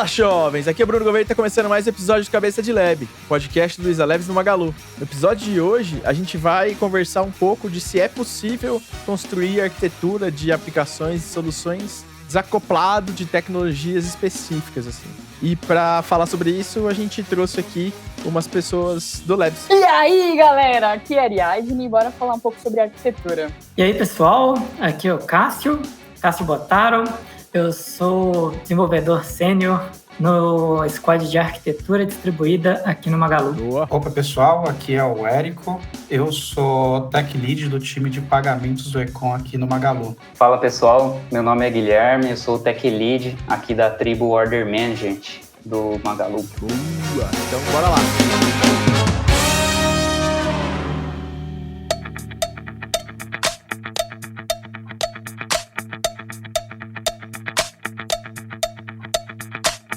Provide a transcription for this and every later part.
Jovens! Aqui é Bruno Gouveia e tá começando mais um episódio de Cabeça de Lab, podcast do Luiza Labs no Magalu. No episódio de hoje, a gente vai conversar um pouco de se é possível construir arquitetura de aplicações e soluções desacoplado de tecnologias específicas, assim. E pra falar sobre isso, a gente trouxe aqui umas pessoas do Labs. E aí, galera? Aqui é a Ariadne e bora falar um pouco sobre arquitetura. E aí, pessoal? Aqui é o Cássio Botaro. Eu sou desenvolvedor sênior no squad de arquitetura distribuída aqui no Magalu. Boa. Opa, pessoal, aqui é o Érico. Eu sou tech lead do time de pagamentos do Econ aqui no Magalu. Fala, pessoal, meu nome é Guilherme, eu sou o tech lead aqui da tribo Order Management do Magalu. Boa. Então, bora lá.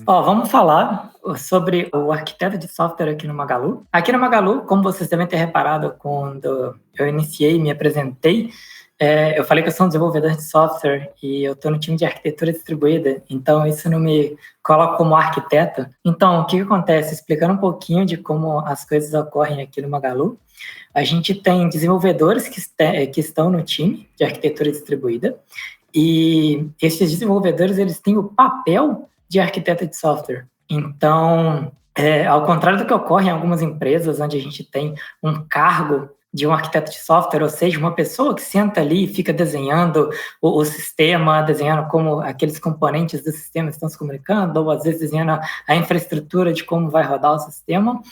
Vamos falar sobre o arquiteto de software aqui no Magalu. Aqui no Magalu, como vocês devem ter reparado quando eu iniciei e me apresentei, eu falei que eu sou um desenvolvedor de software e eu estou no time de arquitetura distribuída, então isso não me coloca como arquiteto. Então, o que acontece? Explicando um pouquinho de como as coisas ocorrem aqui no Magalu, a gente tem desenvolvedores que estão no time de arquitetura distribuída e esses desenvolvedores eles têm o papel de arquiteto de software. Então, ao contrário do que ocorre em algumas empresas, onde a gente tem um cargo de um arquiteto de software, ou seja, uma pessoa que senta ali e fica desenhando o sistema, desenhando como aqueles componentes do sistema estão se comunicando, ou às vezes desenhando a infraestrutura de como vai rodar o sistema.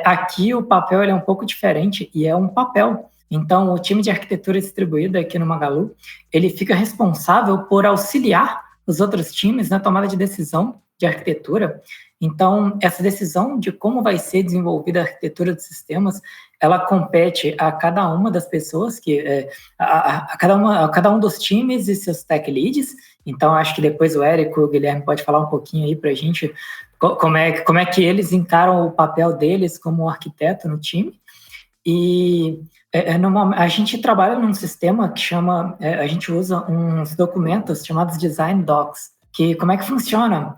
Aqui o papel ele é um pouco diferente e é um papel. Então, o time de arquitetura distribuída aqui no Magalu, ele fica responsável por auxiliar os outros times na tomada de decisão de arquitetura. Então, essa decisão de como vai ser desenvolvida a arquitetura dos sistemas, ela compete a cada uma das pessoas, a cada um dos times e seus tech leads. Então, acho que depois o Érico e o Guilherme pode falar um pouquinho aí para a gente como é que eles encaram o papel deles como arquiteto no time. E a gente trabalha num sistema que chama, a gente usa uns documentos chamados Design Docs, que como é que funciona?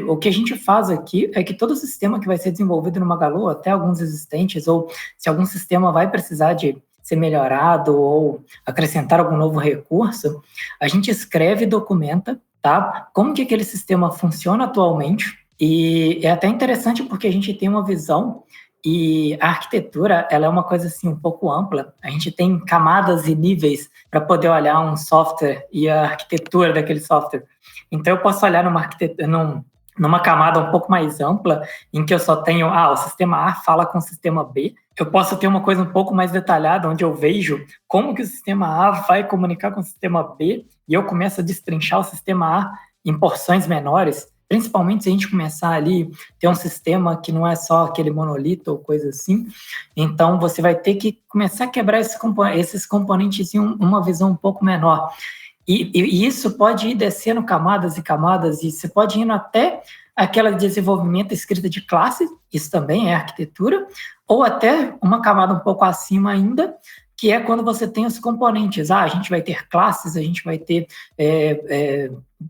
O que a gente faz aqui é que todo sistema que vai ser desenvolvido no Magalu, até alguns existentes, ou se algum sistema vai precisar de ser melhorado ou acrescentar algum novo recurso, a gente escreve e documenta, tá? Como que aquele sistema funciona atualmente, e é até interessante porque a gente tem uma visão. E a arquitetura, ela é uma coisa assim um pouco ampla. A gente tem camadas e níveis para poder olhar um software e a arquitetura daquele software. Então, eu posso olhar numa camada um pouco mais ampla, em que eu só tenho, o sistema A fala com o sistema B. Eu posso ter uma coisa um pouco mais detalhada, onde eu vejo como que o sistema A vai comunicar com o sistema B, e eu começo a destrinchar o sistema A em porções menores. Principalmente se a gente começar ali ter um sistema que não é só aquele monolito ou coisa assim, então você vai ter que começar a quebrar esses componentes em uma visão um pouco menor. E isso pode ir descendo camadas e camadas, e você pode ir até aquela desenvolvimento escrita de classe, isso também é arquitetura, ou até uma camada um pouco acima ainda, que é quando você tem os componentes. A gente vai ter classes, a gente vai ter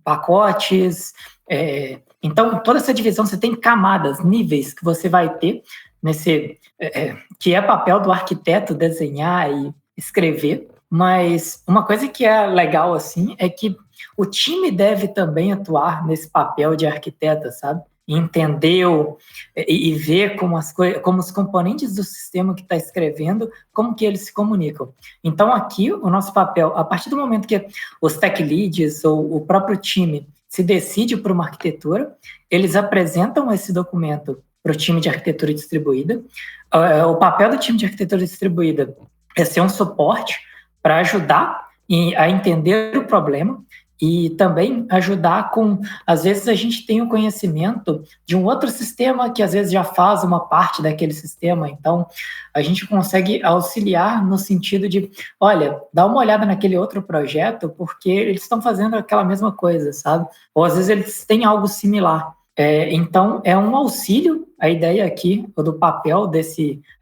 pacotes. Então, toda essa divisão, você tem camadas, níveis que você vai ter nesse que é papel do arquiteto desenhar e escrever. Mas uma coisa que é legal assim é que o time deve também atuar nesse papel de arquiteto, sabe? Entender e ver como os componentes do sistema que está escrevendo, como que eles se comunicam. Então, aqui, o nosso papel, a partir do momento que os tech leads ou o próprio time se decide por uma arquitetura, eles apresentam esse documento para o time de arquitetura distribuída. O papel do time de arquitetura distribuída é ser um suporte para ajudar a entender o problema e também ajudar com, às vezes a gente tem o conhecimento de um outro sistema que às vezes já faz uma parte daquele sistema, então a gente consegue auxiliar no sentido de, olha, dá uma olhada naquele outro projeto porque eles estão fazendo aquela mesma coisa, sabe? Ou às vezes eles têm algo similar. Então, é um auxílio, a ideia aqui, do papel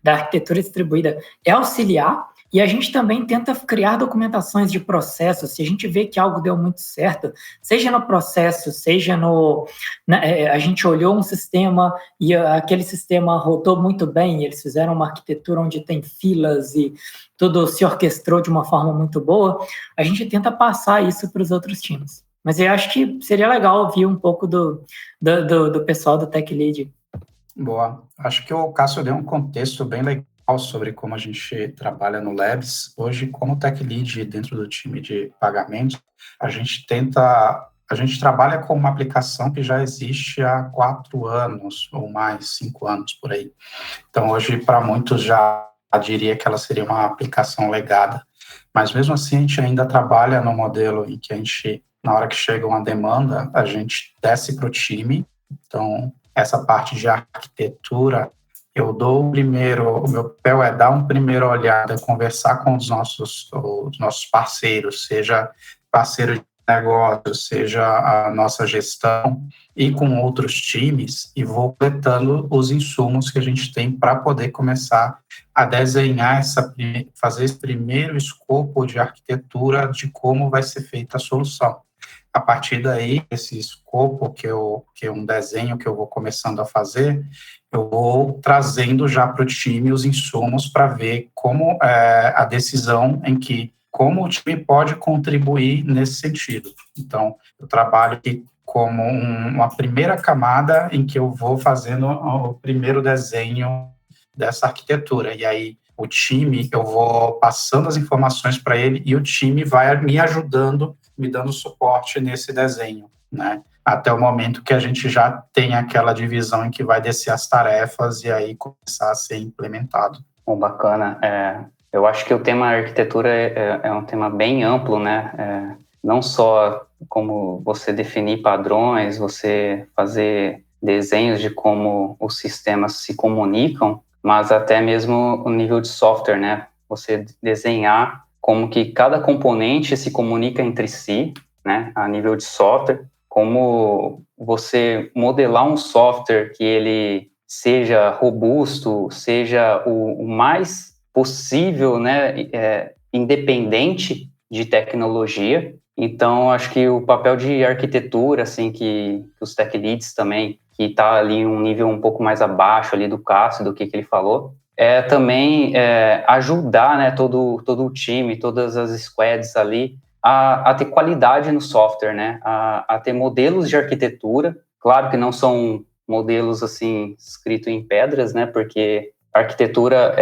da arquitetura distribuída é auxiliar E a gente também tenta criar documentações de processos. Se a gente vê que algo deu muito certo, seja no processo, seja a gente olhou um sistema e aquele sistema rodou muito bem, eles fizeram uma arquitetura onde tem filas e tudo se orquestrou de uma forma muito boa, a gente tenta passar isso para os outros times. Mas eu acho que seria legal ouvir um pouco do pessoal do Tech Lead. Boa. Acho que o Cássio deu um contexto bem legal sobre como a gente trabalha no Labs. Hoje, como Tech Lead dentro do time de pagamentos, a gente trabalha com uma aplicação que já existe há 4 anos ou mais, 5 anos por aí. Então, hoje, para muitos, já diria que ela seria uma aplicação legada. Mas, mesmo assim, a gente ainda trabalha no modelo em que a gente, na hora que chega uma demanda, a gente desce para o time. Então, essa parte de arquitetura, eu dou o meu papel é dar uma primeira olhada, conversar com os nossos parceiros, seja parceiro de negócio, seja a nossa gestão, e com outros times, e vou coletando os insumos que a gente tem para poder começar a desenhar, fazer esse primeiro escopo de arquitetura de como vai ser feita a solução. A partir daí, esse escopo, que é um desenho que eu vou começando a fazer, eu vou trazendo já para o time os insumos para ver como a decisão como o time pode contribuir nesse sentido. Então, eu trabalho aqui como uma primeira camada em que eu vou fazendo o primeiro desenho dessa arquitetura. E aí, o time, eu vou passando as informações para ele e o time vai me ajudando, me dando suporte nesse desenho, né? Até o momento que a gente já tem aquela divisão em que vai descer as tarefas e aí começar a ser implementado. Bom, bacana. Eu acho que o tema arquitetura é um tema bem amplo, né? Não só como você definir padrões, você fazer desenhos de como os sistemas se comunicam, mas até mesmo o nível de software, né? Você desenhar como que cada componente se comunica entre si, né? A nível de software, como você modelar um software que ele seja robusto, seja o mais possível, né? Independente de tecnologia. Então, acho que o papel de arquitetura, assim, que os tech leads também, que está ali um nível um pouco mais abaixo ali do Cássio, do que ele falou, também ajudar, né, todo o time, todas as squads ali, a ter qualidade no software, né, a ter modelos de arquitetura. Claro que não são modelos, assim, escritos em pedras, né, porque a arquitetura,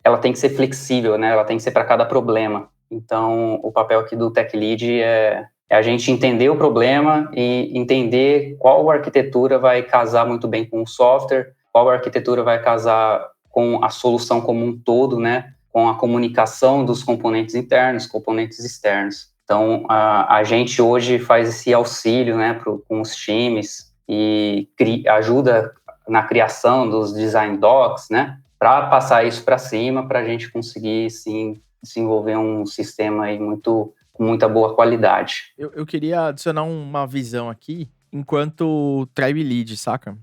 ela tem que ser flexível, né, ela tem que ser para cada problema. Então, o papel aqui do Tech Lead é a gente entender o problema e entender qual arquitetura vai casar muito bem com o software, qual arquitetura vai casar com a solução como um todo, né? Com a comunicação dos componentes internos, componentes externos. Então, a gente hoje faz esse auxílio, né, com os times e ajuda na criação dos design docs, né? Para passar isso para cima, para a gente conseguir, sim, desenvolver um sistema aí com muita boa qualidade. Eu queria adicionar uma visão aqui, enquanto Tribe Lead, saca?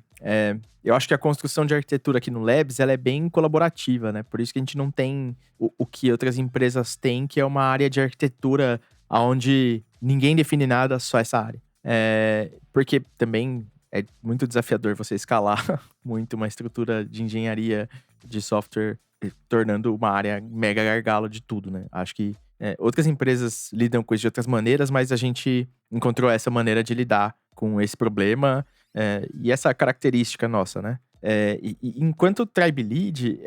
Eu acho que a construção de arquitetura aqui no Labs, ela é bem colaborativa, né? Por isso que a gente não tem o que outras empresas têm, que é uma área de arquitetura onde ninguém define nada, só essa área. Porque também é muito desafiador você escalar muito uma estrutura de engenharia de software, tornando uma área mega gargalo de tudo, né? Acho que outras empresas lidam com isso de outras maneiras, mas a gente encontrou essa maneira de lidar com esse problema e essa característica nossa, né? Enquanto Tribe Lead,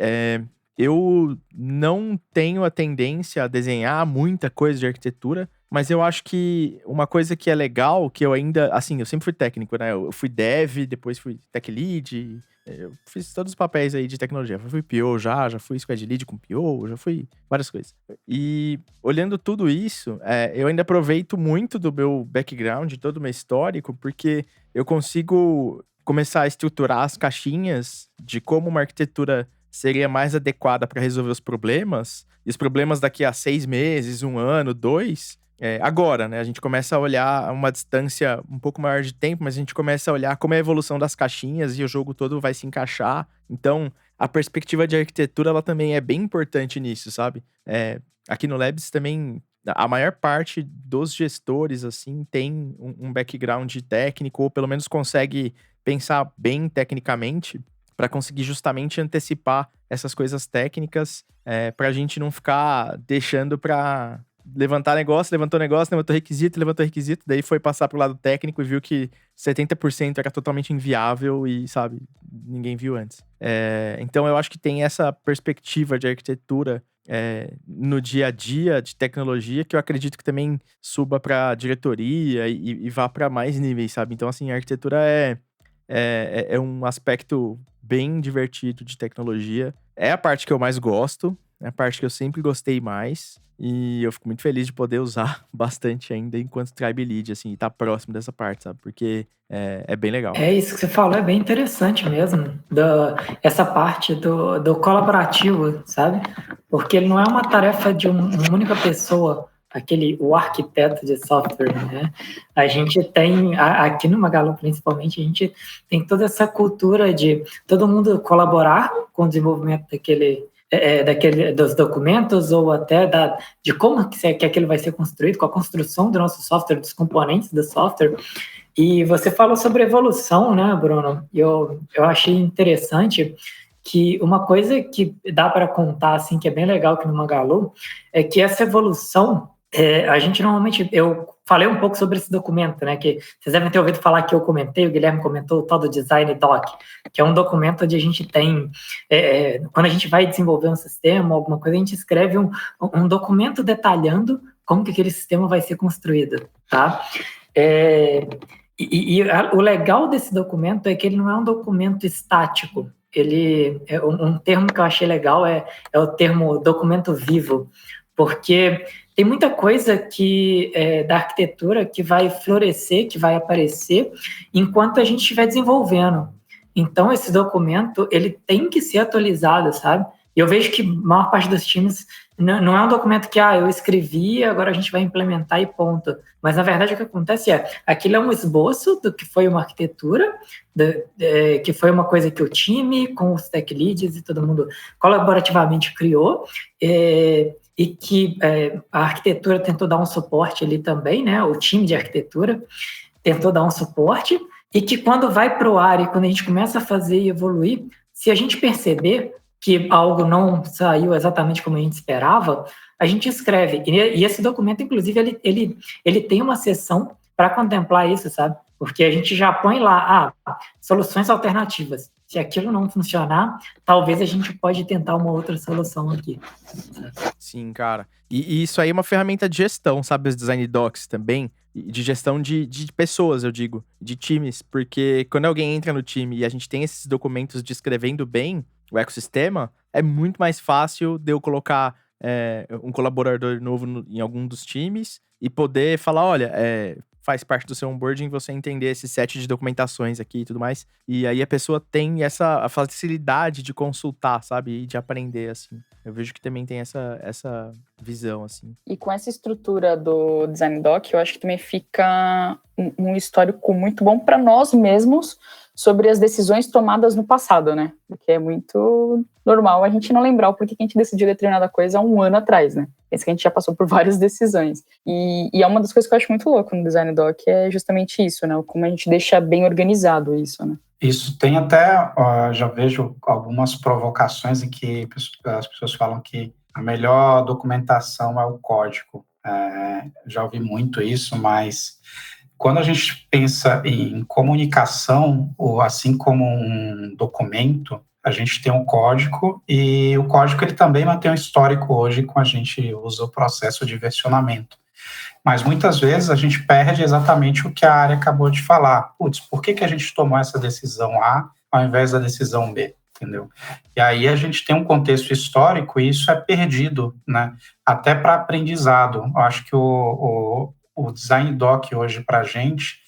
eu não tenho a tendência a desenhar muita coisa de arquitetura, mas eu acho que uma coisa que é legal, que eu ainda... Assim, eu sempre fui técnico, né? Eu fui dev, depois fui tech lead, eu fiz todos os papéis aí de tecnologia. Eu fui PO já fui squad lead com PO, já fui várias coisas. E olhando tudo isso, eu ainda aproveito muito do meu background, todo o meu histórico, porque eu consigo começar a estruturar as caixinhas de como uma arquitetura seria mais adequada para resolver os problemas, e os problemas daqui a 6 meses, 1 ano, 2, agora, né? A gente começa a olhar uma distância um pouco maior de tempo, mas a gente começa a olhar como é a evolução das caixinhas e o jogo todo vai se encaixar. Então, a perspectiva de arquitetura, ela também é bem importante nisso, sabe? Aqui no Labs também, a maior parte dos gestores, assim, tem um background técnico, ou pelo menos consegue pensar bem tecnicamente para conseguir justamente antecipar essas coisas técnicas, para a gente não ficar deixando para levantar negócio, levantou requisito, daí foi passar pro lado técnico e viu que 70% era totalmente inviável e, sabe, ninguém viu antes. Então eu acho que tem essa perspectiva de arquitetura no dia a dia de tecnologia que eu acredito que também suba para diretoria e vá para mais níveis, sabe? Então, assim, a arquitetura é um aspecto bem divertido de tecnologia. É a parte que eu mais gosto, é a parte que eu sempre gostei mais. E eu fico muito feliz de poder usar bastante ainda enquanto Tribe Lead, assim, e tá próximo dessa parte, sabe? Porque é bem legal. Isso que você falou é bem interessante mesmo, essa parte do colaborativo, sabe? Porque ele não é uma tarefa de uma única pessoa, o arquiteto de software, né? A gente tem, aqui no Magalu principalmente, a gente tem toda essa cultura de todo mundo colaborar com o desenvolvimento dos documentos ou até de como que aquilo vai ser construído, com a construção do nosso software, dos componentes do software. E você falou sobre evolução, né, Bruno? Eu achei interessante que uma coisa que dá para contar, assim, que é bem legal aqui no Magalu, é que essa evolução, a gente normalmente... Eu falei um pouco sobre esse documento, né, que vocês devem ter ouvido falar que eu comentei, o Guilherme comentou, o tal do Design Doc, que é um documento onde a gente tem... quando a gente vai desenvolver um sistema, alguma coisa, a gente escreve um documento detalhando como que aquele sistema vai ser construído, tá? O legal desse documento é que ele não é um documento estático. Ele um termo que eu achei legal é o termo documento vivo, porque tem muita coisa da arquitetura que vai florescer, que vai aparecer enquanto a gente estiver desenvolvendo. Então, esse documento, ele tem que ser atualizado, sabe? E eu vejo que a maior parte dos times não é um documento que, eu escrevi, agora a gente vai implementar e ponto. Mas, na verdade, o que acontece aquilo é um esboço do que foi uma arquitetura, que foi uma coisa que o time, com os tech leads e todo mundo colaborativamente criou, e que a arquitetura tentou dar um suporte ali também, né? O time de arquitetura tentou dar um suporte, e que quando vai para o ar e quando a gente começa a fazer e evoluir, se a gente perceber que algo não saiu exatamente como a gente esperava, a gente escreve. E esse documento, inclusive, ele tem uma seção para contemplar isso, sabe? Porque a gente já põe lá, soluções alternativas. Se aquilo não funcionar, talvez a gente pode tentar uma outra solução aqui. Sim, cara. E isso aí é uma ferramenta de gestão, sabe? Os design docs também. De gestão de pessoas, eu digo. De times. Porque quando alguém entra no time e a gente tem esses documentos descrevendo bem o ecossistema, é muito mais fácil de eu colocar um colaborador novo em algum dos times e poder falar, olha, faz parte do seu onboarding você entender esse set de documentações aqui e tudo mais. E aí a pessoa tem a facilidade de consultar, sabe? E de aprender, assim. Eu vejo que também tem essa visão, assim. E com essa estrutura do Design Doc, eu acho que também fica um histórico muito bom para nós mesmos sobre as decisões tomadas no passado, né? Porque é muito normal a gente não lembrar o porquê que a gente decidiu determinada coisa há um ano atrás, né? Pensa que a gente já passou por várias decisões. E é uma das coisas que eu acho muito louco no Design Doc, é justamente isso, né? Como a gente deixa bem organizado isso, né? Isso tem até, já vejo algumas provocações em que as pessoas falam que a melhor documentação é o código. Já ouvi muito isso, mas quando a gente pensa em comunicação, ou assim como um documento, a gente tem um código, e o código ele também mantém um histórico hoje, com a gente usa o processo de versionamento. Mas muitas vezes a gente perde exatamente o que a área acabou de falar. Putz, por que a gente tomou essa decisão A ao invés da decisão B? Entendeu? E aí a gente tem um contexto histórico e isso é perdido, né? Até para aprendizado. Eu acho que o Design Doc hoje para a gente,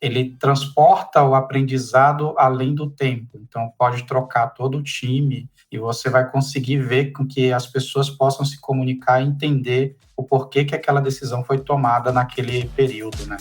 ele transporta o aprendizado além do tempo. Então, pode trocar todo o time e você vai conseguir ver com que as pessoas possam se comunicar e entender o porquê que aquela decisão foi tomada naquele período, né?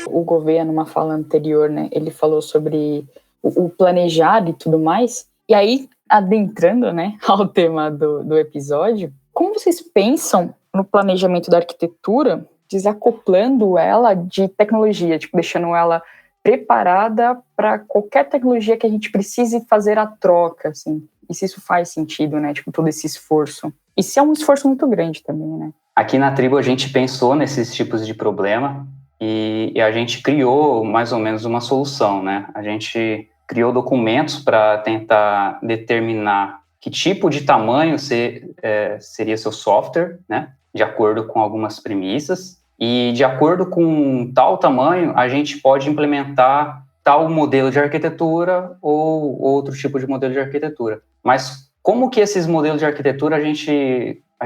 O Gouveia, numa fala anterior, né, ele falou sobre o planejar e tudo mais. E aí, adentrando, né, ao tema do episódio, como vocês pensam no planejamento da arquitetura, desacoplando ela de tecnologia, tipo, deixando ela preparada para qualquer tecnologia que a gente precise fazer a troca, assim? E se isso faz sentido, né, tipo, todo esse esforço? E se é um esforço muito grande também, né? Aqui na tribo a gente pensou nesses tipos de problema e a gente criou mais ou menos uma solução, né? A gente criou documentos para tentar determinar que tipo de tamanho seria seu software, né? De acordo com algumas premissas. E de acordo com tal tamanho, a gente pode implementar tal modelo de arquitetura ou outro tipo de modelo de arquitetura. Mas como que esses modelos de arquitetura a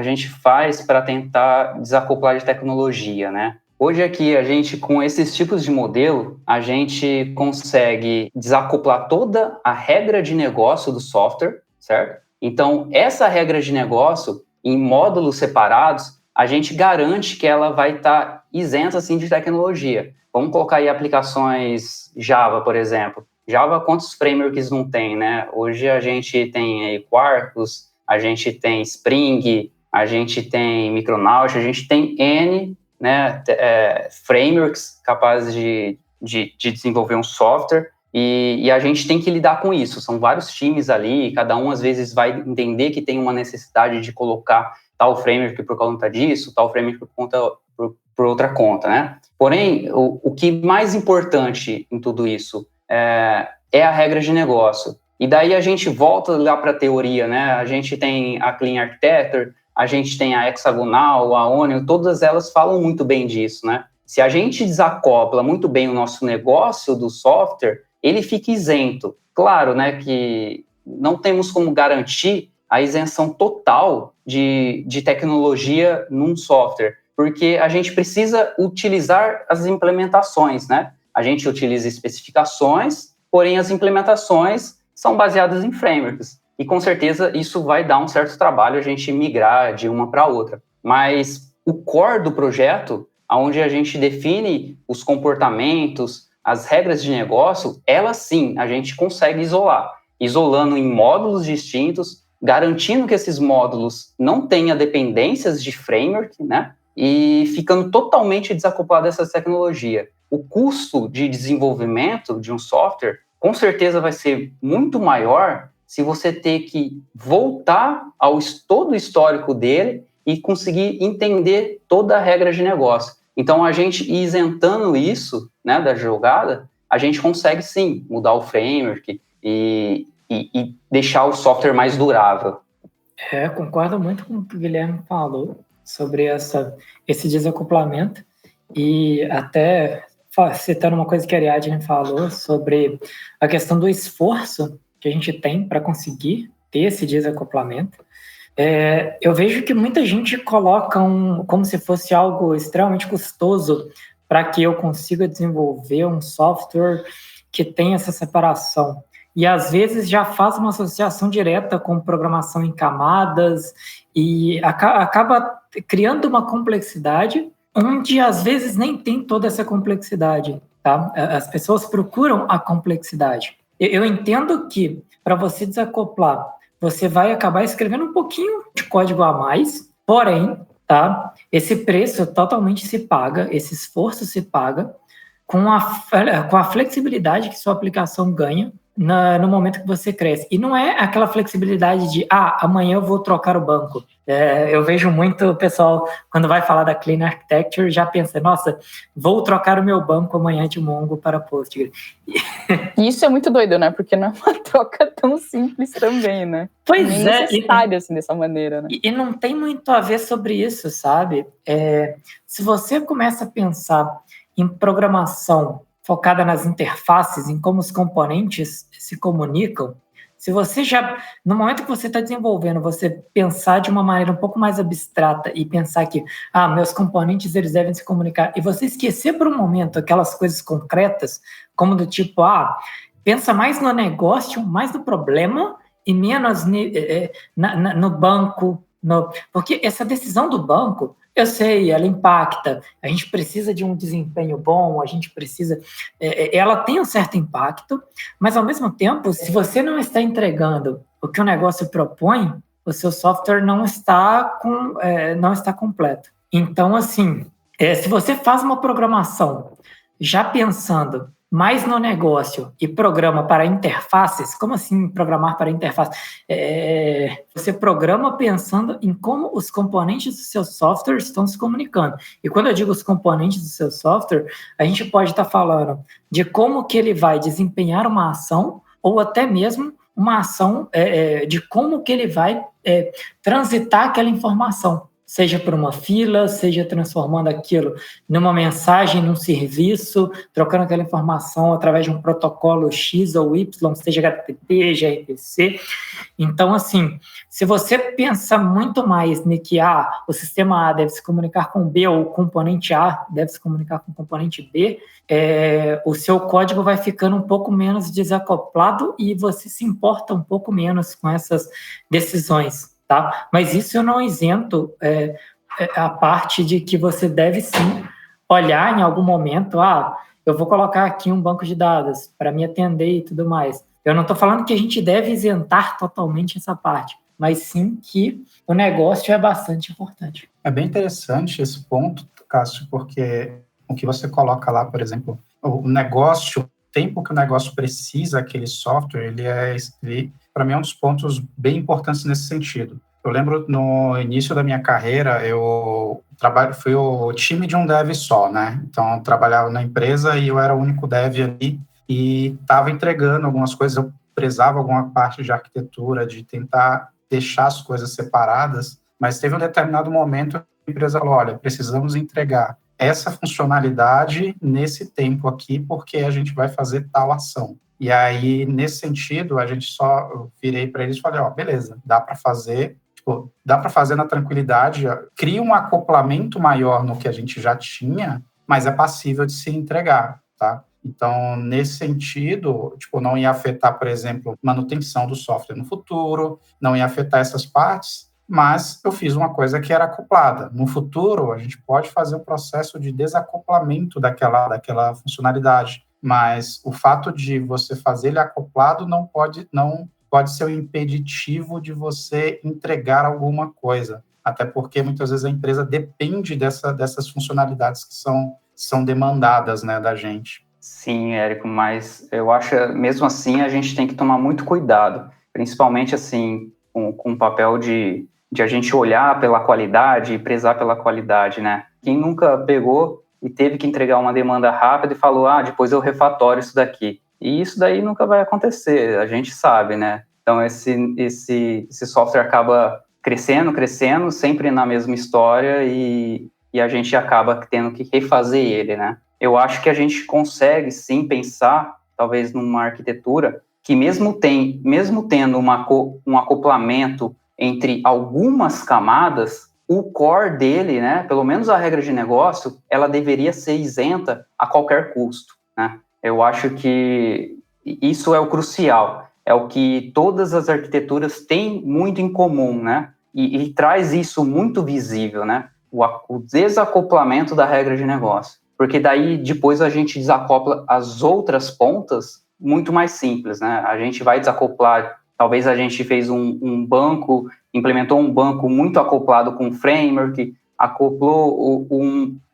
gente faz para tentar desacoplar de tecnologia, né? Hoje aqui, a gente, com esses tipos de modelo, a gente consegue desacoplar toda a regra de negócio do software, certo? Então, essa regra de negócio, em módulos separados, a gente garante que ela vai estar isenta, assim, de tecnologia. Vamos colocar aí aplicações Java, por exemplo. Java, quantos frameworks não tem, né? Hoje a gente tem aí Quarkus, a gente tem Spring, a gente tem Micronaut, a gente tem N, né, frameworks capazes de desenvolver um software, e a gente tem que lidar com isso. São vários times ali, cada um às vezes vai entender que tem uma necessidade de colocar tal framework por conta disso, tal framework por outra conta, né? Porém, o que mais importante em tudo isso é a regra de negócio. E daí a gente volta lá para a teoria, né? A gente tem a Clean Architecture, a gente tem a Hexagonal, a Onion, todas elas falam muito bem disso, né? Se a gente desacopla muito bem o nosso negócio do software, ele fica isento. Claro, né, que não temos como garantir a isenção total de tecnologia num software, porque a gente precisa utilizar as implementações, né? A gente utiliza especificações, porém as implementações são baseadas em frameworks. E com certeza isso vai dar um certo trabalho a gente migrar de uma para outra. Mas o core do projeto, onde a gente define os comportamentos, as regras de negócio, elas sim a gente consegue isolar. Isolando em módulos distintos, garantindo que esses módulos não tenham dependências de framework, né? E ficando totalmente desacoplado dessa tecnologia. O custo de desenvolvimento de um software, com certeza vai ser muito maior se você ter que voltar ao todo o histórico dele e conseguir entender toda a regra de negócio. Então, a gente isentando isso, né, da jogada, a gente consegue, sim, mudar o framework e deixar o software mais durável. Concordo muito com o que o Guilherme falou sobre esse desacoplamento e até citando uma coisa que a Ariadne falou sobre a questão do esforço que a gente tem para conseguir ter esse desacoplamento. Eu vejo que muita gente coloca como se fosse algo extremamente custoso para que eu consiga desenvolver um software que tenha essa separação. E, às vezes, já faz uma associação direta com programação em camadas e acaba criando uma complexidade onde, às vezes, nem tem toda essa complexidade, tá? As pessoas procuram a complexidade. Eu entendo que, para você desacoplar, você vai acabar escrevendo um pouquinho de código a mais, porém, tá? Esse preço totalmente se paga, esse esforço se paga com a flexibilidade que sua aplicação ganha no momento que você cresce. E não é aquela flexibilidade de, amanhã eu vou trocar o banco. Eu vejo muito o pessoal, quando vai falar da Clean Architecture, já pensa, nossa, vou trocar o meu banco amanhã de Mongo para Postgre. E isso é muito doido, né? Porque não é uma troca tão simples também, né? Pois nem necessário, assim, dessa maneira, né? E não tem muito a ver sobre isso, sabe? Se você começa a pensar em programação focada nas interfaces, em como os componentes se comunicam, Se você no momento que você está desenvolvendo, você pensar de uma maneira um pouco mais abstrata e pensar que, meus componentes, eles devem se comunicar, e você esquecer por um momento aquelas coisas concretas, como do tipo, pensa mais no negócio, mais no problema, e menos no banco, porque essa decisão do banco, eu sei, ela impacta, a gente precisa de um desempenho bom, a gente precisa... ela tem um certo impacto, mas, ao mesmo tempo, se você não está entregando o que o negócio propõe, o seu software não está completo. Então, assim, se você faz uma programação já pensando mais no negócio e programa para interfaces, como assim programar para interface? Você programa pensando em como os componentes do seu software estão se comunicando. E quando eu digo os componentes do seu software, a gente pode estar falando de como que ele vai desempenhar uma ação, ou até mesmo uma ação de como que ele vai transitar aquela informação. Seja por uma fila, seja transformando aquilo numa mensagem, num serviço, trocando aquela informação através de um protocolo X ou Y, seja HTTP, gRPC. Então, assim, se você pensa muito mais no que o sistema A deve se comunicar com B, ou o componente A deve se comunicar com o componente B, o seu código vai ficando um pouco menos desacoplado e você se importa um pouco menos com essas decisões. Tá? Mas isso eu não isento a parte de que você deve sim olhar em algum momento, eu vou colocar aqui um banco de dados para me atender e tudo mais. Eu não estou falando que a gente deve isentar totalmente essa parte, mas sim que o negócio é bastante importante. É bem interessante esse ponto, Cássio, porque o que você coloca lá, por exemplo, o negócio, o tempo que o negócio precisa, aquele software, para mim, é um dos pontos bem importantes nesse sentido. Eu lembro, no início da minha carreira, eu fui o time de um dev só, né? Então, eu trabalhava na empresa e eu era o único dev ali e estava entregando algumas coisas. Eu prezava alguma parte de arquitetura, de tentar deixar as coisas separadas, mas teve um determinado momento que a empresa falou, olha, precisamos entregar essa funcionalidade nesse tempo aqui, porque a gente vai fazer tal ação. E aí, nesse sentido, eu virei para eles e falei, beleza, dá para fazer na tranquilidade, cria um acoplamento maior no que a gente já tinha, mas é passível de se entregar, tá? Então, nesse sentido, não ia afetar, por exemplo, manutenção do software no futuro, não ia afetar essas partes, mas eu fiz uma coisa que era acoplada. No futuro, a gente pode fazer um processo de desacoplamento daquela funcionalidade, mas o fato de você fazer ele acoplado não pode ser um impeditivo de você entregar alguma coisa, até porque muitas vezes a empresa depende dessas funcionalidades que são demandadas, né, da gente. Sim, Érico, mas eu acho, mesmo assim, a gente tem que tomar muito cuidado, principalmente assim, com o papel de a gente olhar pela qualidade e prezar pela qualidade, né? Quem nunca pegou e teve que entregar uma demanda rápida e falou, depois eu refatório isso daqui. E isso daí nunca vai acontecer, a gente sabe, né? Então, esse software acaba crescendo, sempre na mesma história e a gente acaba tendo que refazer ele, né? Eu acho que a gente consegue, sim, pensar, talvez, numa arquitetura que mesmo tendo um acoplamento entre algumas camadas, o core dele, né, pelo menos a regra de negócio, ela deveria ser isenta a qualquer custo, né? Eu acho que isso é o crucial, é o que todas as arquiteturas têm muito em comum, né? E traz isso muito visível, né? O desacoplamento da regra de negócio. Porque daí, depois, a gente desacopla as outras pontas muito mais simples, né? A gente vai desacoplar, talvez a gente fez um banco, implementou um banco muito acoplado com um framework, acoplou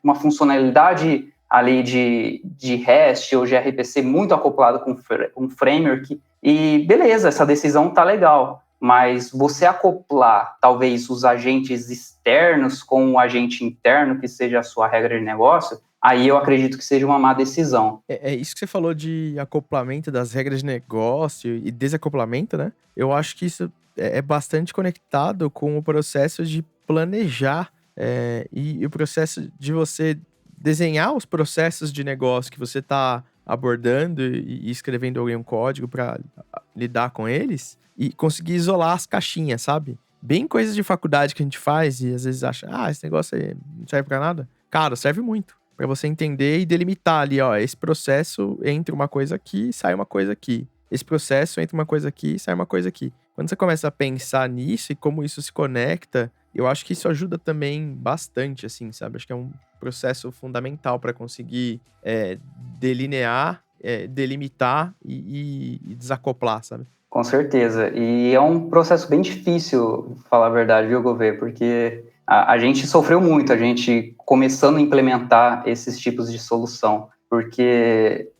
uma funcionalidade ali de REST ou gRPC muito acoplado com um framework, e beleza, essa decisão tá legal, mas você acoplar, talvez, os agentes externos com o agente interno, que seja a sua regra de negócio, aí eu acredito que seja uma má decisão. É isso que você falou de acoplamento das regras de negócio e desacoplamento, né? Eu acho que isso é bastante conectado com o processo de planejar e o processo de você desenhar os processos de negócio que você está abordando e escrevendo algum código para lidar com eles e conseguir isolar as caixinhas, sabe? Bem coisas de faculdade que a gente faz e às vezes acha, esse negócio aí não serve pra nada. Cara, serve muito pra você entender e delimitar ali, ó, esse processo entre uma coisa aqui e sai uma coisa aqui. Esse processo entre uma coisa aqui e sai uma coisa aqui. Quando você começa a pensar nisso e como isso se conecta, eu acho que isso ajuda também bastante, assim, sabe? Acho que é um processo fundamental para conseguir delinear, delimitar e desacoplar, sabe? Com certeza. E é um processo bem difícil, falar a verdade, viu, Gouveia? Porque a gente sofreu muito, a gente começando a implementar esses tipos de solução. Porque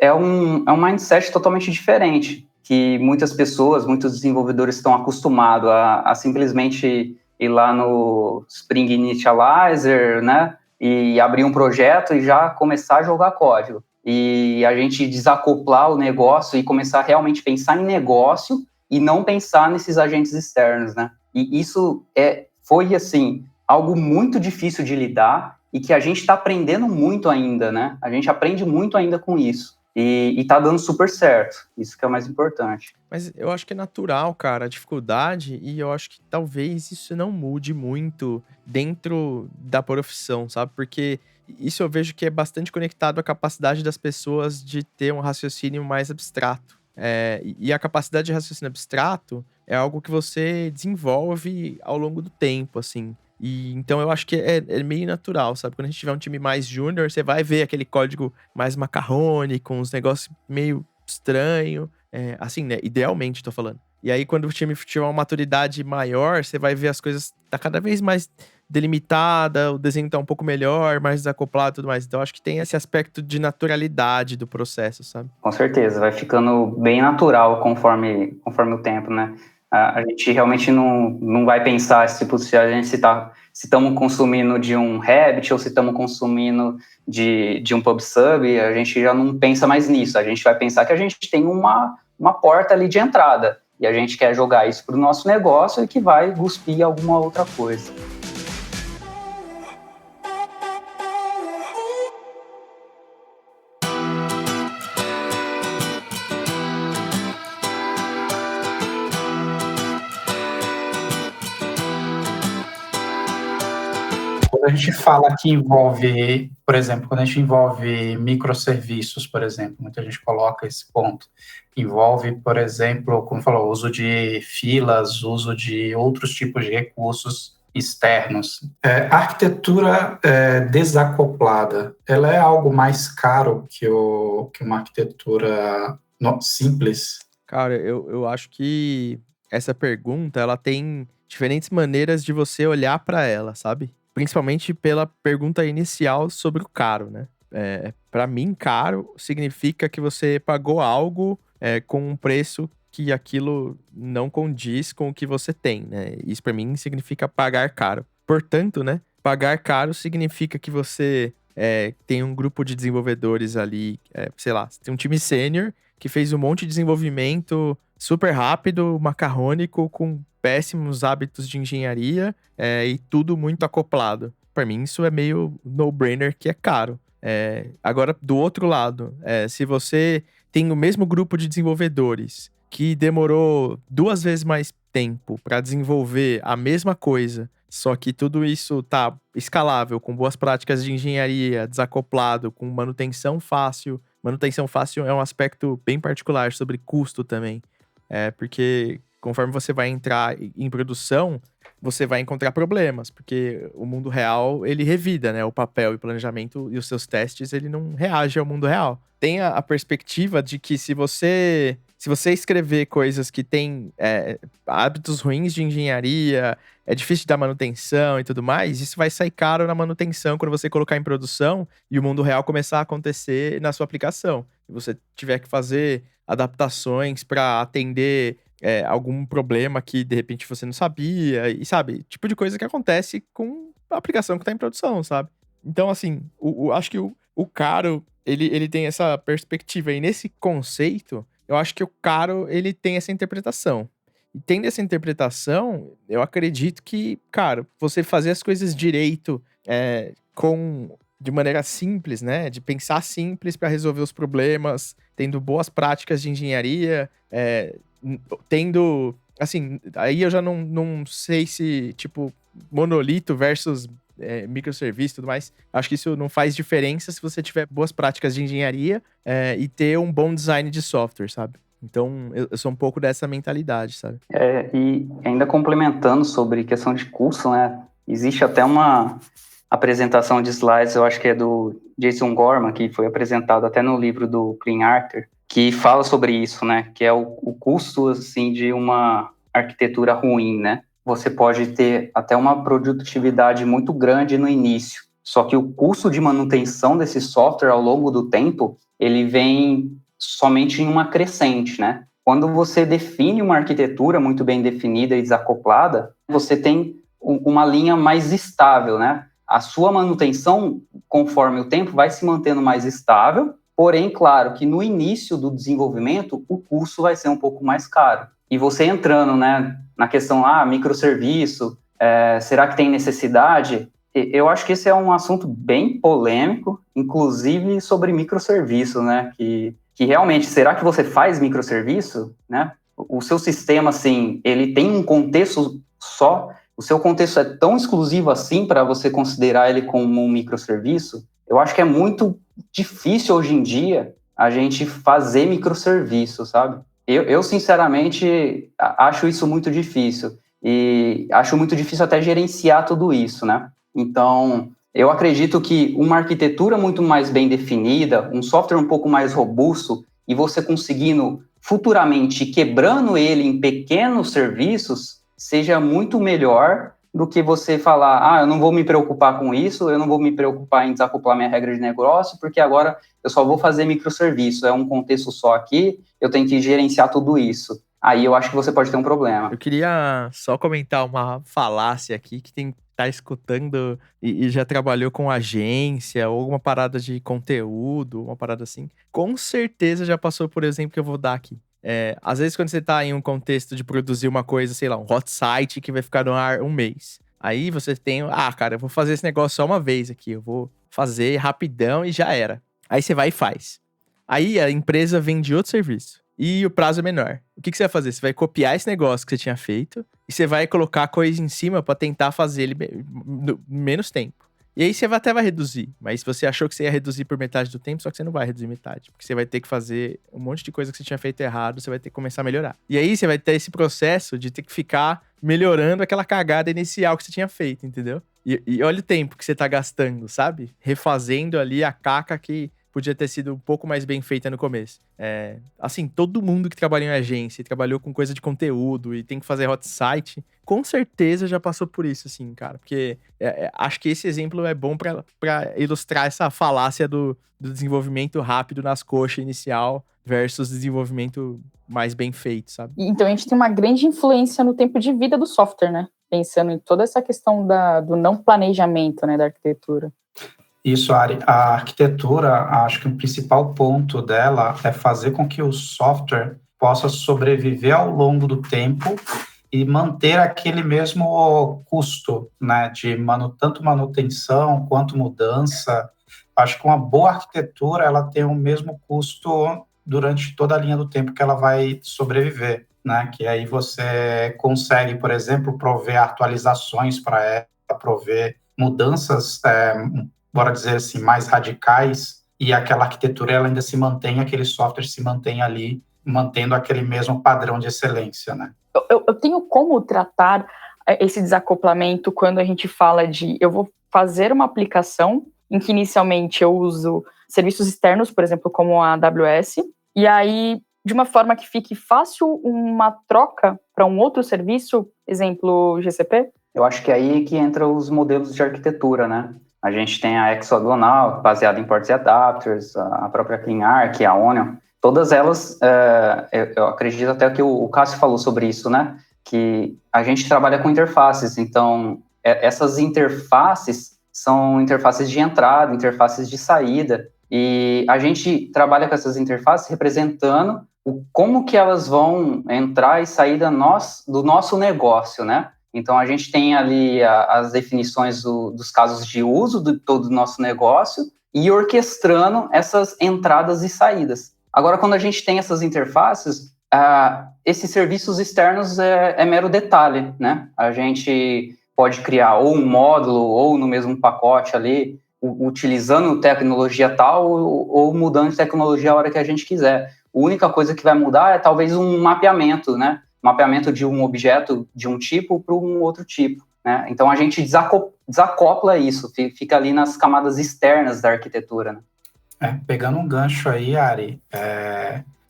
é um mindset totalmente diferente, que muitas pessoas, muitos desenvolvedores estão acostumados a simplesmente ir lá no Spring Initializer, né, e abrir um projeto e já começar a jogar código. E a gente desacoplar o negócio e começar a realmente pensar em negócio e não pensar nesses agentes externos, né? E isso foi, assim, algo muito difícil de lidar e que a gente está aprendendo muito ainda, né? A gente aprende muito ainda com isso. E tá dando super certo. Isso que é o mais importante. Mas eu acho que é natural, cara, a dificuldade, e eu acho que talvez isso não mude muito dentro da profissão, sabe? Porque isso eu vejo que é bastante conectado à capacidade das pessoas de ter um raciocínio mais abstrato. E a capacidade de raciocínio abstrato é algo que você desenvolve ao longo do tempo, assim. E então eu acho que é meio natural, sabe? Quando a gente tiver um time mais júnior, você vai ver aquele código mais macarrônico, uns negócios meio estranho. Assim, né? Idealmente, tô falando. E aí, quando o time tiver uma maturidade maior, você vai ver as coisas tá cada vez mais delimitada, o desenho tá um pouco melhor, mais desacoplado e tudo mais. Então, eu acho que tem esse aspecto de naturalidade do processo, sabe? Com certeza, vai ficando bem natural conforme o tempo, né? A gente realmente não vai pensar, tipo, se a gente se estamos consumindo de um Rabbit ou se estamos consumindo de um PubSub, a gente já não pensa mais nisso. A gente vai pensar que a gente tem uma porta ali de entrada e a gente quer jogar isso para o nosso negócio e que vai cuspir alguma outra coisa. Quando a gente fala que envolve, por exemplo, quando a gente envolve microserviços, por exemplo, muita gente coloca esse ponto, envolve, por exemplo, como falou, uso de filas, uso de outros tipos de recursos externos. A arquitetura desacoplada, ela é algo mais caro que uma arquitetura simples? Cara, eu acho que essa pergunta, ela tem diferentes maneiras de você olhar pra ela, sabe? Principalmente pela pergunta inicial sobre o caro, né? Para mim, caro significa que você pagou algo com um preço que aquilo não condiz com o que você tem, né? Isso pra mim significa pagar caro. Portanto, né? Pagar caro significa que você tem um grupo de desenvolvedores ali, sei lá, tem um time sênior que fez um monte de desenvolvimento super rápido, macarrônico, com péssimos hábitos de engenharia e tudo muito acoplado. Para mim, isso é meio no-brainer que é caro. Agora, do outro lado, se você tem o mesmo grupo de desenvolvedores que demorou 2 vezes mais tempo para desenvolver a mesma coisa, só que tudo isso tá escalável, com boas práticas de engenharia, desacoplado, com manutenção fácil. Manutenção fácil é um aspecto bem particular sobre custo também. Porque conforme você vai entrar em produção, você vai encontrar problemas, porque o mundo real, ele revida, né? O papel e o planejamento e os seus testes, ele não reage ao mundo real. Tem a perspectiva de que se você escrever coisas que têm hábitos ruins de engenharia, é difícil de dar manutenção e tudo mais, isso vai sair caro na manutenção quando você colocar em produção e o mundo real começar a acontecer na sua aplicação. E você tiver que fazer adaptações para atender algum problema que de repente você não sabia, e sabe? Tipo de coisa que acontece com a aplicação que está em produção, sabe? Então, assim, acho que o caro, ele tem essa perspectiva. E nesse conceito, eu acho que o caro, ele tem essa interpretação. E tendo essa interpretação, eu acredito que, cara, você fazer as coisas direito, de maneira simples, né? De pensar simples para resolver os problemas, tendo boas práticas de engenharia, tendo... Assim, aí eu já não sei se, tipo, monolito versus microserviço e tudo mais. Acho que isso não faz diferença se você tiver boas práticas de engenharia e ter um bom design de software, sabe? Então, eu sou um pouco dessa mentalidade, sabe? E ainda complementando sobre questão de curso, né? Existe até uma apresentação de slides, eu acho que é do Jason Gorman, que foi apresentado até no livro do Clean Arthur, que fala sobre isso, né? Que é o custo, assim, de uma arquitetura ruim, né? Você pode ter até uma produtividade muito grande no início, só que o custo de manutenção desse software ao longo do tempo, ele vem somente em uma crescente, né? Quando você define uma arquitetura muito bem definida e desacoplada, você tem uma linha mais estável, né? A sua manutenção, conforme o tempo, vai se mantendo mais estável, porém, claro, que no início do desenvolvimento, o custo vai ser um pouco mais caro. E você entrando, né, na questão, microserviço, será que tem necessidade? Eu acho que esse é um assunto bem polêmico, inclusive sobre microserviço, né, que realmente, será que você faz microserviço, né? O seu sistema, assim, ele tem um contexto só? O seu contexto é tão exclusivo assim para você considerar ele como um microserviço? Eu acho que é muito difícil hoje em dia a gente fazer microserviço, sabe? Eu sinceramente, acho isso muito difícil. E acho muito difícil até gerenciar tudo isso, né? Então, eu acredito que uma arquitetura muito mais bem definida, um software um pouco mais robusto, e você conseguindo futuramente quebrando ele em pequenos serviços, seja muito melhor do que você falar, eu não vou me preocupar com isso, eu não vou me preocupar em desacoplar minha regra de negócio, porque agora eu só vou fazer microserviço, é um contexto só aqui, eu tenho que gerenciar tudo isso. Aí eu acho que você pode ter um problema. Eu queria só comentar uma falácia aqui que tem tá escutando e já trabalhou com agência ou alguma parada de conteúdo, uma parada assim, com certeza já passou por exemplo que eu vou dar aqui. Às vezes quando você tá em um contexto de produzir uma coisa, sei lá, um hot site que vai ficar no ar um mês. Aí você tem, cara, eu vou fazer esse negócio só uma vez aqui, eu vou fazer rapidão e já era. Aí você vai e faz. Aí a empresa vende outro serviço. E o prazo é menor. O que você vai fazer? Você vai copiar esse negócio que você tinha feito e você vai colocar coisa em cima pra tentar fazer ele menos tempo. E aí você até vai reduzir. Mas você achou que você ia reduzir por metade do tempo, só que você não vai reduzir metade. Porque você vai ter que fazer um monte de coisa que você tinha feito errado, você vai ter que começar a melhorar. E aí você vai ter esse processo de ter que ficar melhorando aquela cagada inicial que você tinha feito, entendeu? E olha o tempo que você tá gastando, sabe? Refazendo ali a caca que podia ter sido um pouco mais bem feita no começo. Assim, todo mundo que trabalha em agência e trabalhou com coisa de conteúdo e tem que fazer hot site, com certeza já passou por isso, assim, cara. Porque acho que esse exemplo é bom pra ilustrar essa falácia do desenvolvimento rápido nas coxas inicial versus desenvolvimento mais bem feito, sabe? Então a gente tem uma grande influência no tempo de vida do software, né? Pensando em toda essa questão do não planejamento, né, da arquitetura. Isso, Ari. A arquitetura, acho que o principal ponto dela é fazer com que o software possa sobreviver ao longo do tempo e manter aquele mesmo custo, né, de tanto manutenção quanto mudança. Acho que uma boa arquitetura, ela tem o mesmo custo durante toda a linha do tempo que ela vai sobreviver, né, que aí você consegue, por exemplo, prover atualizações para ela, prover mudanças, bora dizer assim, mais radicais, e aquela arquitetura ela ainda se mantém, aquele software se mantém ali, mantendo aquele mesmo padrão de excelência, né? Eu tenho como tratar esse desacoplamento quando a gente fala de eu vou fazer uma aplicação em que inicialmente eu uso serviços externos, por exemplo, como a AWS, e aí, de uma forma que fique fácil uma troca para um outro serviço, exemplo, GCP? Eu acho que é aí que entram os modelos de arquitetura, né? A gente tem a hexagonal, baseada em ports e adapters, a própria CleanArch, a Onion. Todas elas, eu acredito até que o Cássio falou sobre isso, né? Que a gente trabalha com interfaces. Então, essas interfaces são interfaces de entrada, interfaces de saída. E a gente trabalha com essas interfaces representando como que elas vão entrar e sair do nosso negócio, né? Então, a gente tem ali as definições dos casos de uso de todo o nosso negócio e orquestrando essas entradas e saídas. Agora, quando a gente tem essas interfaces, esses serviços externos é mero detalhe, né? A gente pode criar ou um módulo ou no mesmo pacote ali, utilizando tecnologia tal ou mudando de tecnologia a hora que a gente quiser. A única coisa que vai mudar é talvez um mapeamento, né? Mapeamento de um objeto de um tipo para um outro tipo, né? Então a gente desacopla isso, fica ali nas camadas externas da arquitetura, né? Pegando um gancho aí, Ari,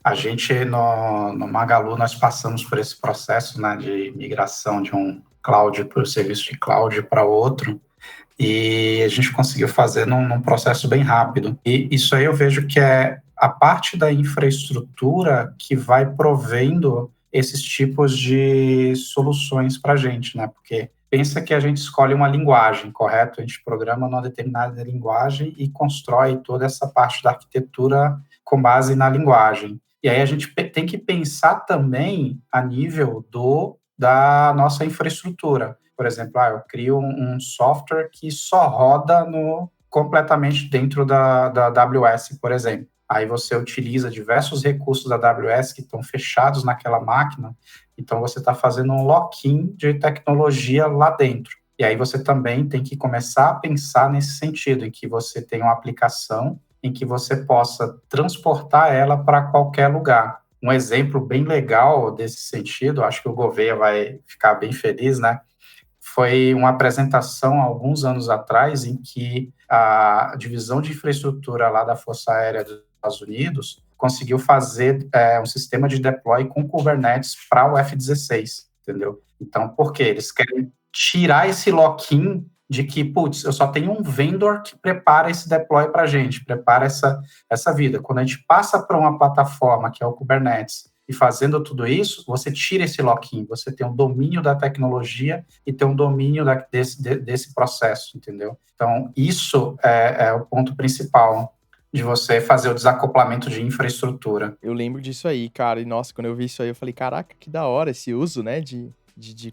a gente no Magalu nós passamos por esse processo, né, de migração de um cloud para o serviço de cloud para outro, e a gente conseguiu fazer num processo bem rápido. E isso aí eu vejo que é a parte da infraestrutura que vai provendo esses tipos de soluções para a gente, né? Porque pensa que a gente escolhe uma linguagem, correto? A gente programa numa determinada linguagem e constrói toda essa parte da arquitetura com base na linguagem. E aí a gente tem que pensar também a nível da nossa infraestrutura. Por exemplo, eu crio um software que só roda completamente dentro da AWS, por exemplo. Aí você utiliza diversos recursos da AWS que estão fechados naquela máquina, então você está fazendo um lock-in de tecnologia lá dentro. E aí você também tem que começar a pensar nesse sentido, em que você tem uma aplicação em que você possa transportar ela para qualquer lugar. Um exemplo bem legal desse sentido, acho que o Gouveia vai ficar bem feliz, né? Foi uma apresentação há alguns anos atrás em que a divisão de infraestrutura lá da Força Aérea dos Estados Unidos conseguiu fazer um sistema de deploy com Kubernetes para o F-16, entendeu? Então, por quê? Eles querem tirar esse lock-in de que, putz, eu só tenho um vendor que prepara esse deploy para a gente, prepara essa vida. Quando a gente passa para uma plataforma, que é o Kubernetes, e fazendo tudo isso, você tira esse lock-in, você tem um domínio da tecnologia e tem um domínio desse processo, entendeu? Então, isso é o ponto principal de você fazer o desacoplamento de infraestrutura. Eu lembro disso aí, cara, e nossa, quando eu vi isso aí, eu falei, caraca, que da hora esse uso, né, de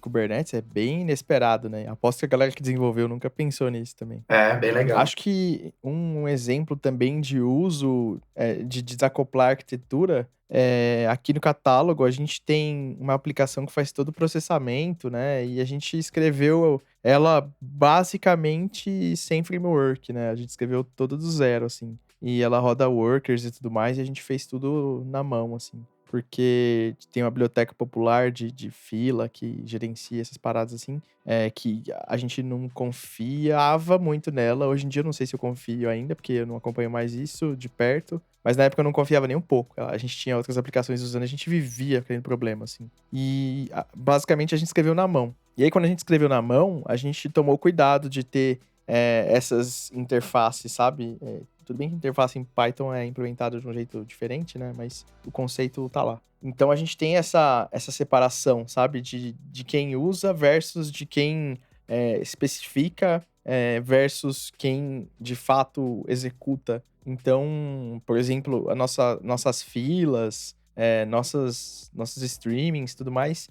Kubernetes, é bem inesperado, né? Aposto que a galera que desenvolveu nunca pensou nisso também. Bem legal. Acho que um exemplo também de uso de desacoplar a arquitetura, aqui no catálogo a gente tem uma aplicação que faz todo o processamento, né? E a gente escreveu ela basicamente sem framework, né? A gente escreveu todo do zero, assim. E ela roda workers e tudo mais, e a gente fez tudo na mão, assim. Porque tem uma biblioteca popular de fila que gerencia essas paradas assim, que a gente não confiava muito nela. Hoje em dia eu não sei se eu confio ainda, porque eu não acompanho mais isso de perto. Mas na época eu não confiava nem um pouco. A gente tinha outras aplicações usando, a gente vivia aquele problema, assim. E basicamente a gente escreveu na mão. E aí quando a gente escreveu na mão, a gente tomou cuidado de ter essas interfaces, sabe? Tudo bem que a interface em Python é implementada de um jeito diferente, né? Mas o conceito tá lá. Então a gente tem essa separação, sabe? De quem usa versus de quem especifica versus quem de fato executa. Então, por exemplo, nossas filas, nossos streamings e tudo mais,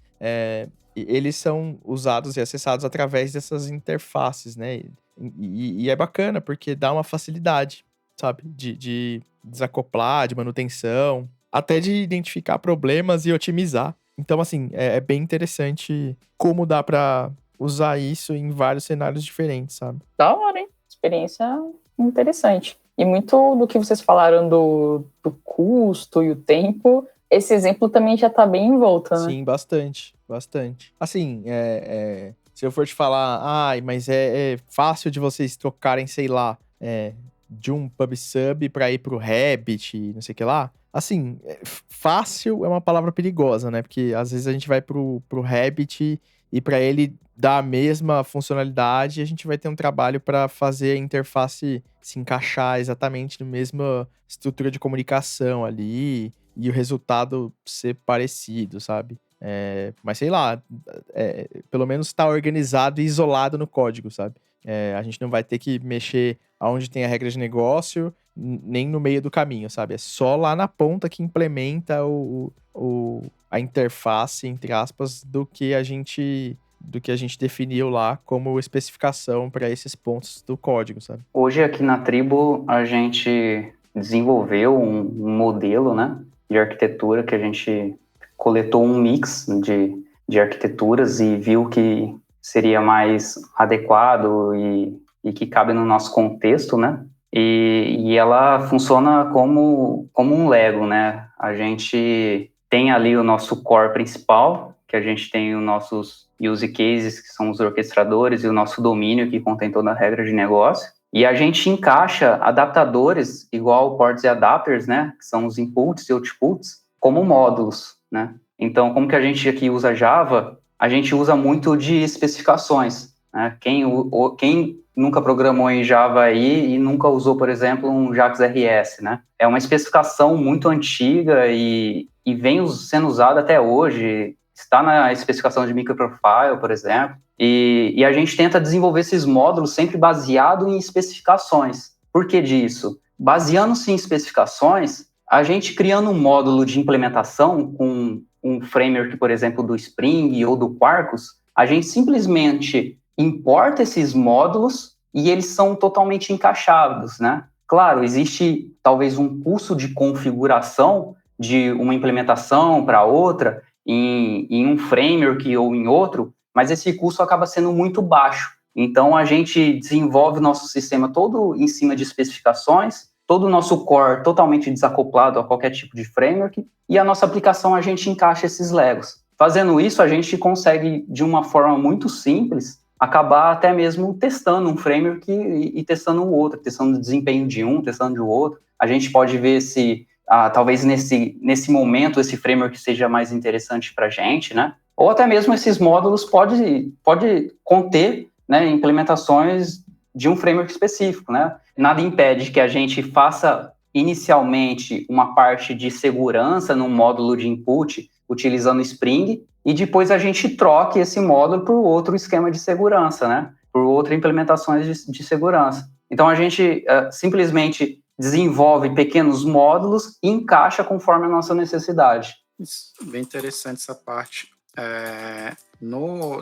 eles são usados e acessados através dessas interfaces, né? E é bacana porque dá uma facilidade, sabe? De desacoplar, de manutenção, até de identificar problemas e otimizar. Então, assim, é bem interessante como dá pra usar isso em vários cenários diferentes, sabe? Da hora, hein? Experiência interessante. E muito do que vocês falaram do custo e o tempo, esse exemplo também já tá bem em volta, né? Sim, bastante. Assim, se eu for te falar, mas é fácil de vocês trocarem, sei lá, de um PubSub pra ir pro Rabbit, não sei o que lá. Assim, fácil é uma palavra perigosa, né? Porque às vezes a gente vai pro Rabbit e pra ele dar a mesma funcionalidade, a gente vai ter um trabalho pra fazer a interface se encaixar exatamente na mesma estrutura de comunicação ali e o resultado ser parecido, sabe? Mas sei lá, pelo menos tá organizado e isolado no código, sabe? A gente não vai ter que mexer aonde tem a regra de negócio, nem no meio do caminho, sabe? É só lá na ponta que implementa a interface, entre aspas, do que a gente definiu lá como especificação para esses pontos do código, sabe? Hoje aqui na Tribo a gente desenvolveu um modelo, né, de arquitetura que a gente coletou um mix de arquiteturas e viu que seria mais adequado e que cabe no nosso contexto, né? E ela funciona como um Lego, né? A gente tem ali o nosso core principal, que a gente tem os nossos use cases, que são os orquestradores, e o nosso domínio, que contém toda a regra de negócio. E a gente encaixa adaptadores, igual ports e adapters, né? Que são os inputs e outputs, como módulos, né? Então, como que a gente aqui usa Java? A gente usa muito de especificações, né? Quem nunca programou em Java aí e nunca usou, por exemplo, um JAX-RS, né? É uma especificação muito antiga e vem sendo usada até hoje. Está na especificação de microprofile, por exemplo. E a gente tenta desenvolver esses módulos sempre baseado em especificações. Por que disso? Baseando-se em especificações, a gente criando um módulo de implementação com um framework, por exemplo, do Spring ou do Quarkus, a gente simplesmente importa esses módulos e eles são totalmente encaixados, né? Claro, existe talvez um custo de configuração de uma implementação para outra em um framework ou em outro, mas esse custo acaba sendo muito baixo. Então, a gente desenvolve o nosso sistema todo em cima de especificações, todo o nosso core totalmente desacoplado a qualquer tipo de framework, e a nossa aplicação a gente encaixa esses Legos. Fazendo isso, a gente consegue, de uma forma muito simples, acabar até mesmo testando um framework e testando o outro, testando o desempenho de um, testando do outro. A gente pode ver se, talvez nesse momento, esse framework seja mais interessante para a gente, né? Ou até mesmo esses módulos pode conter, né, implementações de um framework específico, né? Nada impede que a gente faça inicialmente uma parte de segurança num módulo de input utilizando Spring e depois a gente troque esse módulo por outro esquema de segurança, né? Por outras implementações de segurança. Então a gente simplesmente desenvolve pequenos módulos e encaixa conforme a nossa necessidade. Isso, bem interessante essa parte.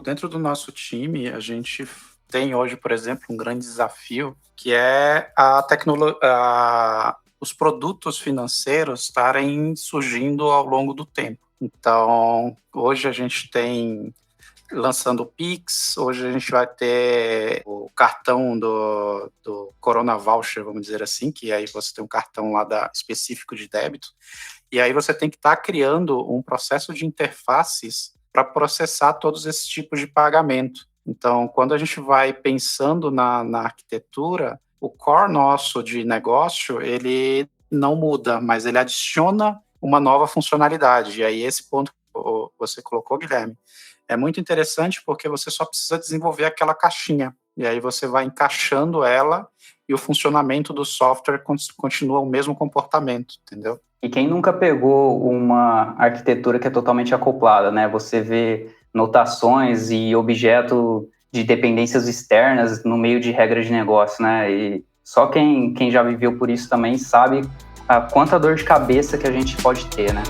Dentro do nosso time, a gente tem hoje, por exemplo, um grande desafio, que é os produtos financeiros estarem surgindo ao longo do tempo. Então, hoje a gente tem lançando o Pix, hoje a gente vai ter o cartão do Corona Voucher, vamos dizer assim, que aí você tem um cartão lá específico de débito, e aí você tem que estar criando um processo de interfaces para processar todos esses tipos de pagamento. Então, quando a gente vai pensando na arquitetura, o core nosso de negócio, ele não muda, mas ele adiciona uma nova funcionalidade. E aí esse ponto que você colocou, Guilherme, é muito interessante porque você só precisa desenvolver aquela caixinha. E aí você vai encaixando ela e o funcionamento do software continua o mesmo comportamento, entendeu? E quem nunca pegou uma arquitetura que é totalmente acoplada, né? Você vê notações e objeto de dependências externas no meio de regras de negócio, né? E só quem já viveu por isso também sabe a quanta dor de cabeça que a gente pode ter, né?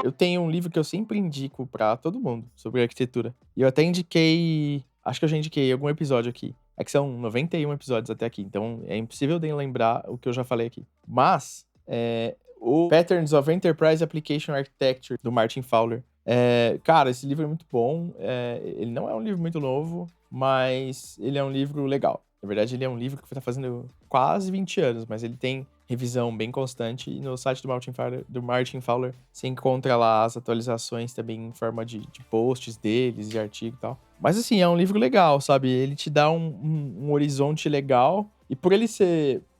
Eu tenho um livro que eu sempre indico pra todo mundo sobre arquitetura. E eu até indiquei... Acho que eu já indiquei em algum episódio aqui. É que são 91 episódios até aqui, então é impossível de lembrar o que eu já falei aqui. Mas, o Patterns of Enterprise Application Architecture, do Martin Fowler. Cara, esse livro é muito bom. Ele não é um livro muito novo, mas ele é um livro legal. Na verdade, ele é um livro que está fazendo quase 20 anos, mas ele tem revisão bem constante. E no site do Martin Fowler, você encontra lá as atualizações também em forma de posts deles, de artigo e tal. Mas assim, é um livro legal, sabe? Ele te dá um horizonte legal. E por ele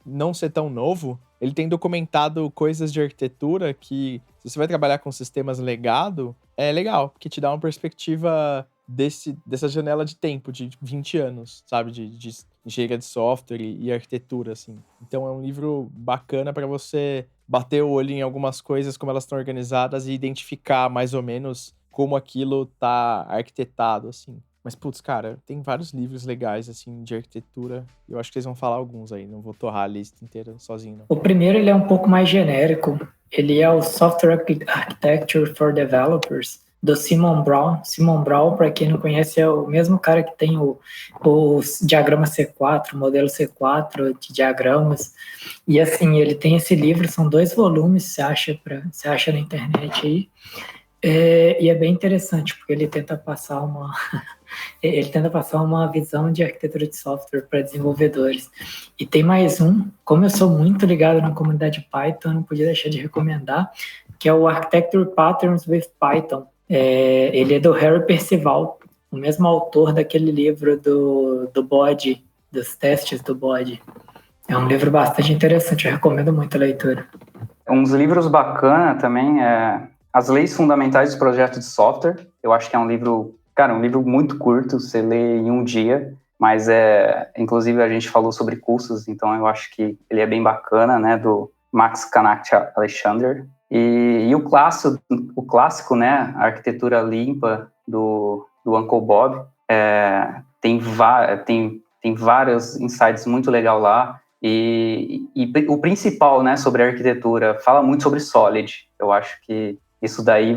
não ser tão novo, ele tem documentado coisas de arquitetura que, se você vai trabalhar com sistemas legado, é legal, porque te dá uma perspectiva dessa janela de tempo, de 20 anos, sabe? De engenharia de software e arquitetura, assim. Então é um livro bacana para você bater o olho em algumas coisas, como elas estão organizadas, e identificar mais ou menos como aquilo tá arquitetado, assim. Mas, putz, cara, tem vários livros legais, assim, de arquitetura. Eu acho que eles vão falar alguns aí, não vou torrar a lista inteira sozinho, não. O primeiro, ele é um pouco mais genérico. Ele é o Software Architecture for Developers, do Simon Brown. Simon Brown, para quem não conhece, é o mesmo cara que tem o diagrama C4, o modelo C4 de diagramas. E assim, ele tem esse livro, são 2 volumes, você acha na internet aí. E é bem interessante, porque ele tenta passar uma visão de arquitetura de software para desenvolvedores. E tem mais um, como eu sou muito ligado na comunidade Python, eu não podia deixar de recomendar, que é o Architecture Patterns with Python. Ele é do Harry Percival, o mesmo autor daquele livro do Bode, dos testes do Bode. É um livro bastante interessante, eu recomendo muito a leitura. Uns livros bacana também As Leis Fundamentais dos Projetos de Software. Eu acho que é um livro, cara, um livro muito curto, você lê em um dia, mas inclusive a gente falou sobre cursos, então eu acho que ele é bem bacana, né, do Max Kanacht-Alexander. E o clássico, né, a Arquitetura Limpa do Uncle Bob, tem vários insights muito legais lá. E o principal, né, sobre a arquitetura, fala muito sobre Solid. Eu acho que isso daí,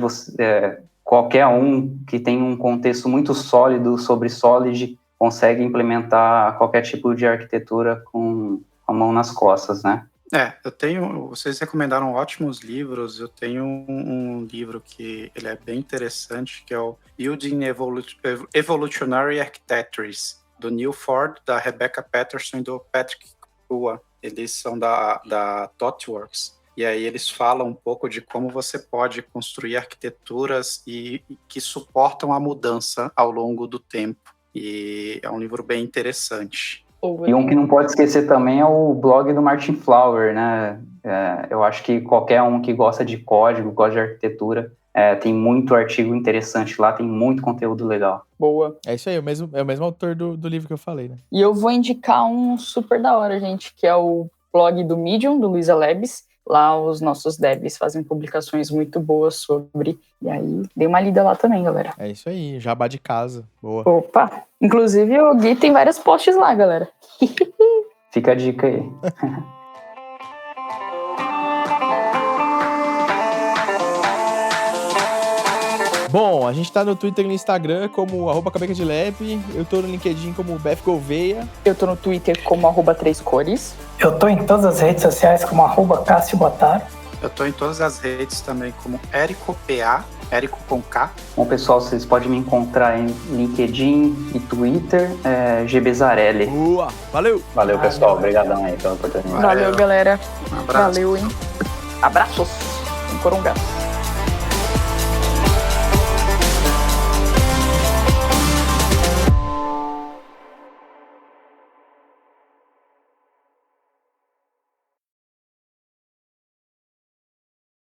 qualquer um que tem um contexto muito sólido sobre Solid consegue implementar qualquer tipo de arquitetura com a mão nas costas, né? Vocês recomendaram ótimos livros. Eu tenho um livro que ele é bem interessante, que é o Building Evolutionary Architectures, do Neil Ford, da Rebecca Patterson e do Patrick Kua. Eles são da ThoughtWorks. E aí eles falam um pouco de como você pode construir arquiteturas e que suportam a mudança ao longo do tempo. E é um livro bem interessante. E um que não pode esquecer também é o blog do Martin Flower, né? Eu acho que qualquer um que gosta de código, gosta de arquitetura, tem muito artigo interessante lá, tem muito conteúdo legal. Boa. É isso aí, é o mesmo autor do livro que eu falei, né? E eu vou indicar um super da hora, gente, que é o blog do Medium, do Luiza Labs. Lá os nossos devs fazem publicações muito boas sobre. E aí, dê uma lida lá também, galera. É isso aí, jabá de casa. Boa. Opa! Inclusive, o Gui tem vários posts lá, galera. Fica a dica aí. Bom, a gente tá no Twitter e no Instagram como @CabecaDeLab. Eu tô no LinkedIn como Beth Gouveia. Eu tô no Twitter como @3cores. Eu tô em todas as redes sociais como @Cássio Botaro. Eu tô em todas as redes também como EricoPA, Érico com K. Bom, pessoal, vocês podem me encontrar em LinkedIn e Twitter, GBzarelli. Boa! Valeu! Valeu, pessoal. Obrigadão aí pela oportunidade. Valeu, galera. Um abraço. Valeu, hein? Abraços. Um corongão.